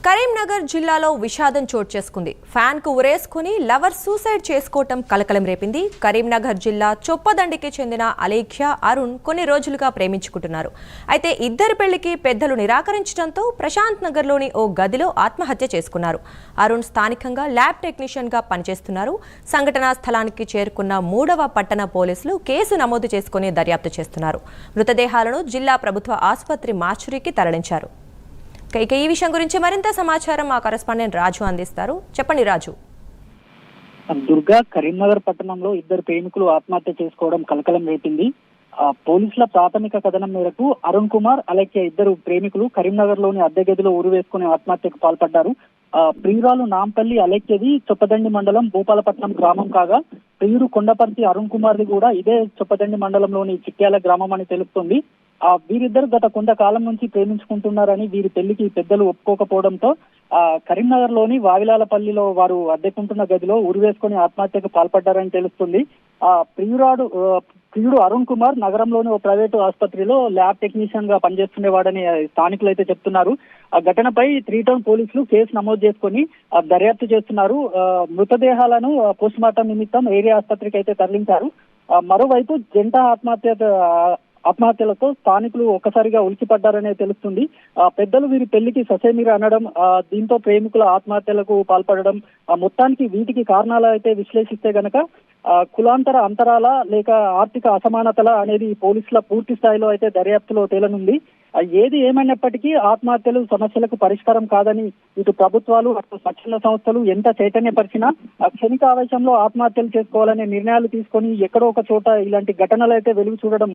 కరీంనగర్ జిల్లాలో విషాదం చోటు చేసుకుంది. ఫ్యాన్ కు ఉరేసుకుని లవర్ సూసైడ్ చేసుకోవటం కలకలం రేపింది. కరీంనగర్ జిల్లా చొప్పదండికి చెందిన అలేఖ్య, అరుణ్ కొన్ని రోజులుగా ప్రేమించుకుంటున్నారు. అయితే ఇద్దరి పెళ్లికి పెద్దలు నిరాకరించడంతో ప్రశాంత్ నగర్లోని ఓ గదిలో ఆత్మహత్య చేసుకున్నారు. అరుణ్ స్థానికంగా ల్యాబ్ టెక్నీషియన్ గా పనిచేస్తున్నారు. సంఘటనా స్థలానికి చేరుకున్న 3వ పట్టణ పోలీసులు కేసు నమోదు చేసుకుని దర్యాప్తు చేస్తున్నారు. మృతదేహాలను జిల్లా ప్రభుత్వ ఆసుపత్రి మార్చురీకి తరలించారు. ఈ విషయం గురించి మరింత సమాచారం మా కరెస్పాండెంట్ రాజు అందిస్తారు. చెప్పండి రాజు. దుర్గా, కరీంనగర్ పట్టణంలో ఇద్దరు ప్రేమికులు ఆత్మహత్య చేసుకోవడం కలకలం రేపింది. పోలీసుల ప్రాథమిక కథనం మేరకు అరుణ్ కుమార్, అలేఖ్య ఇద్దరు ప్రేమికులు కరీంనగర్ లోని అద్దె గదిలో ఉరివేసుకుని ఆత్మహత్యకు పాల్పడ్డారు. ప్రియురాలు నాంపల్లి అలేఖ్యది చొప్పదండి మండలం భూపాలపట్నం గ్రామం కాగా, ప్రియుడు కొండపర్తి అరుణ్ కుమార్ది కూడా ఇదే చొప్పదండి మండలంలోని చిట్యాల గ్రామం అని తెలుస్తుంది. వీరిద్దరు గత కొంతకాలం నుంచి ప్రేమించుకుంటున్నారని, వీరి పెళ్లికి పెద్దలు ఒప్పుకోకపోవడంతో కరీంనగర్ లోని వావిలాలపల్లిలో వారు అద్దెకుంటున్న గదిలో ఉరివేసుకుని ఆత్మహత్యకు పాల్పడ్డారని తెలుస్తుంది. ప్రియుడు అరుణ్ కుమార్ నగరంలోని ఓ ప్రైవేటు ఆసుపత్రిలో ల్యాబ్ టెక్నీషియన్ గా పనిచేస్తుండేవాడని స్థానికులు అయితే చెప్తున్నారు. ఆ ఘటనపై 3 టౌన్ పోలీసులు కేసు నమోదు చేసుకుని దర్యాప్తు చేస్తున్నారు. మృతదేహాలను పోస్ట్ మార్టం నిమిత్తం ఏరియా ఆసుపత్రికి అయితే తరలించారు. మరోవైపు జంట ఆత్మహత్యలతో స్థానికులు ఒక్కసారిగా ఉలికిపడ్డారనే తెలుస్తుంది. పెద్దలు వీరి పెళ్లికి ససేమిరా అనడం, దీంతో ప్రేమికుల ఆత్మహత్యలకు పాల్పడడం, మొత్తానికి వీటికి కారణాలు అయితే విశ్లేషిస్తే గనక కులాంతర అంతరాల లేక ఆర్థిక అసమానతల అనేది పోలీసుల పూర్తి స్థాయిలో అయితే దర్యాప్తులో తేలనుంది. ఏది ఏమైనప్పటికీ ఆత్మహత్యలు సమస్యలకు పరిష్కారం కాదని ఇటు ప్రభుత్వాలు, అటు స్వచ్ఛంద సంస్థలు ఎంత చైతన్యపరిచినా క్షణిక ఆవేశంలో ఆత్మహత్యలు చేసుకోవాలనే నిర్ణయాలు తీసుకొని ఎక్కడో ఒక చోట ఇలాంటి ఘటనలు అయితే వెలుగు చూడడం